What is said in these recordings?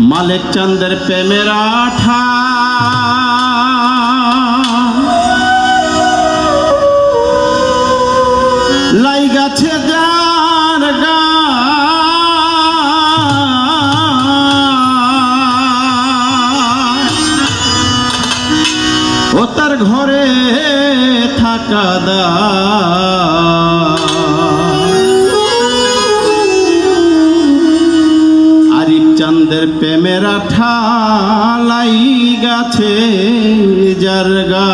মালেক চাঁদের প্রেমের আঠা লাই গাছে যার গা ও তার ঘরে থাকা দা চাঁদের প্রেমের আঠা লাই গাছে যার গা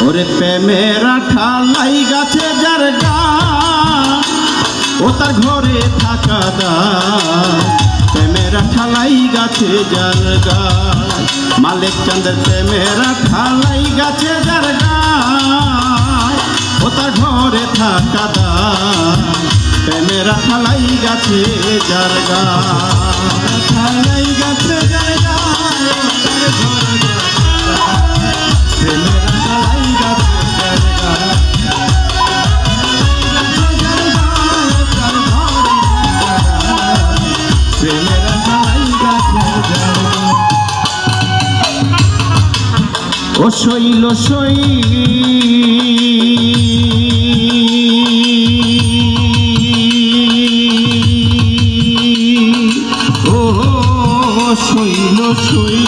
ওরে প্রেমের আঠা লাই গাছে যার গা ও তার ঘরে থাকা দা প্রেমের আঠা লাই গাছে যার গা মালেক চাঁদের প্রেমের আঠা লাই গাছে যার গা ও তার ঘরে থাকা দা প্রেমের আঠা লাই গাছে যার গা লাই গাছে যার গা প্রেমের আঠা লাই গাছে যার গা প্রেমের আঠা লাই গাছে যার গা ও শৈল সই ও শৈল সই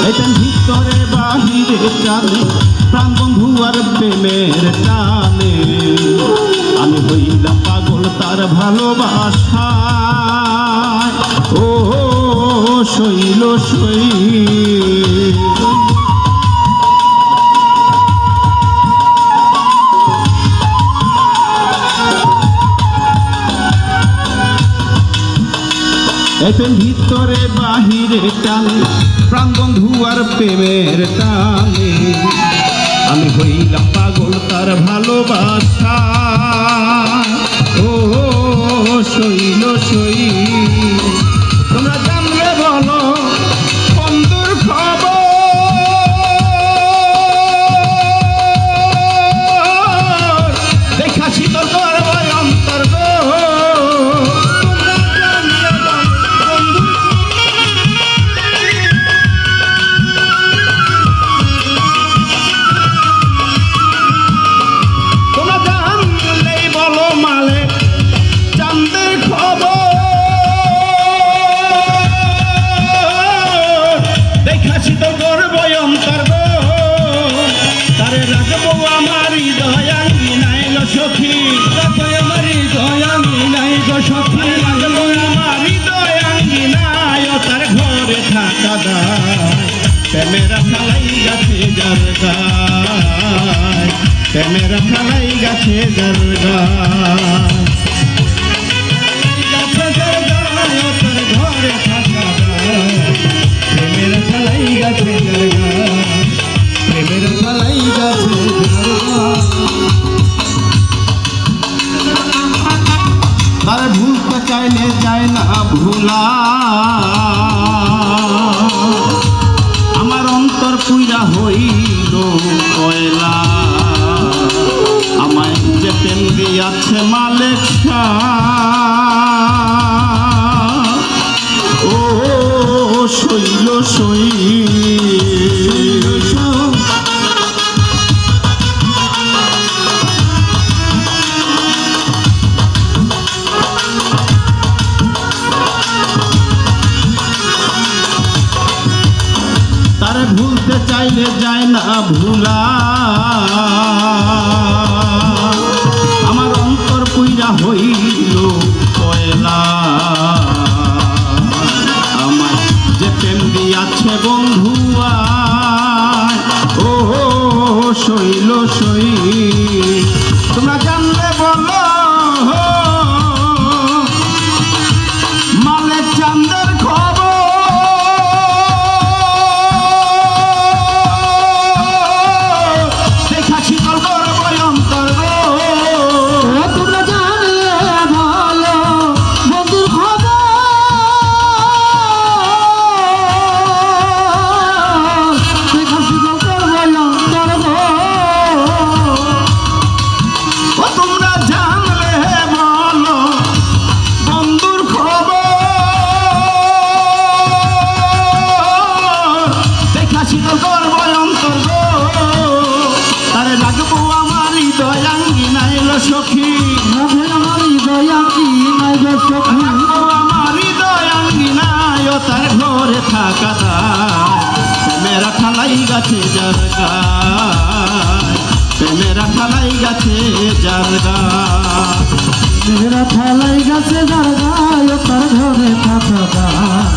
এটার ভিতরে বাহিরে টানে প্রাণ বন্ধু আর প্রেমের টানে আমি হইলাম পাগল তার ভালোবাসা ও শৈল সই এতের ভিতরে বাহিরে টানে প্রাণ বন্ধু আর প্রেমের টানে আমি হইলাম পাগল তার ভালোবাসা ও শৈল সই তোমরা জানলে বলো বন্ধুর খবর দেখা শীতল করব অন্তর গো তোমরা জানলেই বলো মালেক চাঁদের খবর তো করব অন্তর গো তারে রাখবো আমার হৃদয়াঙ্গি নাই গো সখী রাখবো আমার হৃদয়াঙ্গি নাই গো সখী রাখবো আমার হৃদয়াঙ্গি নাই ও তার ঘরে থাকা দায় প্রেমের আঠা লাই গাছে যার গায় প্রেমের আঠা লাই গাছে যার গায় ঘরে থাকা দায় প্রেমের ঠালাই গাছে যার গা প্রেমের ঠালাই গাছে তার ভুলতে চাইলে যায় না ভুলা আমার অন্তর পুইরা হইল কয়লা আমায় যে প্রেম দিয়াছে মালেক ও শৈল সই তারে ভুলতে চাইলে যায় না ভুলা আমার অন্তর পুইরা হইল কয়লা যে প্রেম দিয়াছে বন্ধুয়া ও শৈল সই তোমরা জানলে বলো মালেক চাঁদের খবর দেখা শীতল করব অন্তর গো তোমরা জানলে ভালো বন্ধুর খবর দেখা শীতল করব অন্তর প্রেমের ঠালাই গাছে যার গায় মেরা ঠালাই গাছে যার গায় ও তার ঘরে থাকা দায়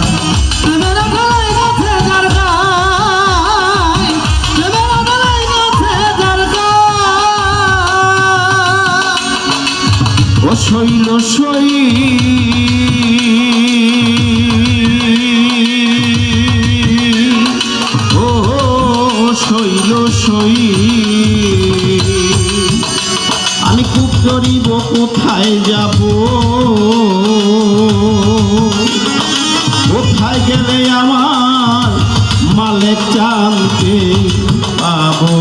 মেরা ঠালাই গাছে যার গায় মেরা ঠালাই গাছে যার গায় ও শৈল সই ও শৈল সই আমি খুব গরিব কোথায় যাব কোথায় গেলে আমার মালিক জানতে পাবো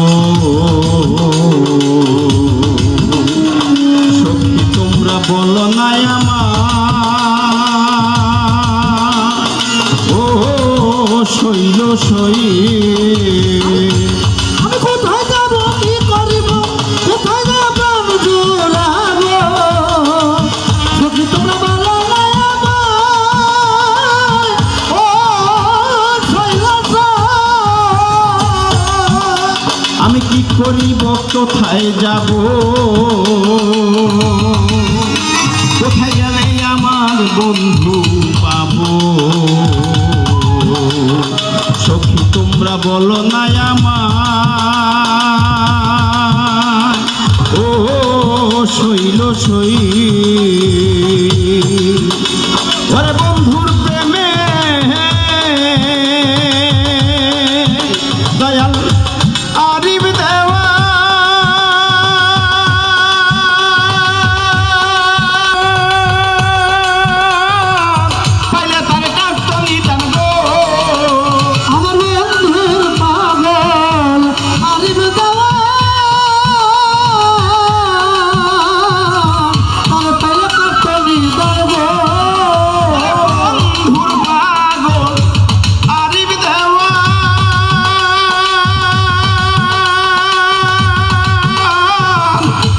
সখী তোমরা বলো না আমার ও শৈল সই আমি কোথায় যাব কি করিব কোথায় যাব আমি জোড়াবো সখী তোমরা বলো না আমায় ও শৈলস আমি কি করিব কোথায় যাব কোথায় গেলে আমার বন্ধু পাবো সখী তোমরা বলো না আমার ও শৈল সই ওরে বন্ধুর প্রেমে দয়াল আরিব দেওয়া পাইলে তার কাটনি দান গো আমার বন্ধুর পাগল আরিব দেওয়া আমি পেলে কাটনি দেব বন্ধুর পাগল আরিব দেওয়া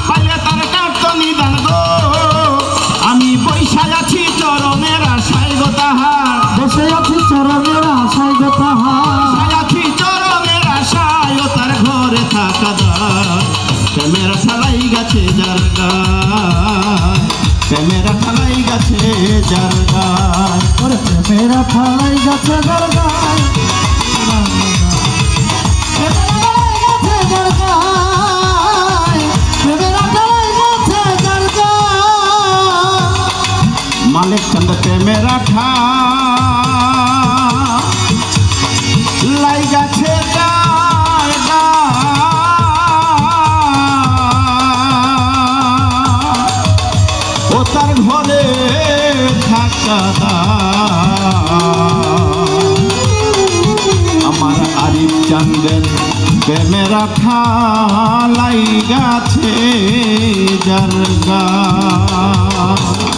পাইলে তার কাটনি দান গো আমি বৈশা আছি চরণের আশায় গো তাহার বসে আছি চরণের আশায় গো তাহার সায়াথি চরণের আশায় ও তার ঘরে থাকা দায় প্রেমের ঠালাই গাছে যার গায় প্রেমের ঠালাই গাছে যার গায় ওরে প্রেমেরা ঠালাই গাছে যার গায় মালিক চন্দ প্রেমের ঠালাই গাছে যার গায় ও তার ঘরে থাকা দায় আমার আরিফ চান্দের প্রেমের ঠালাই গাছে যার গায়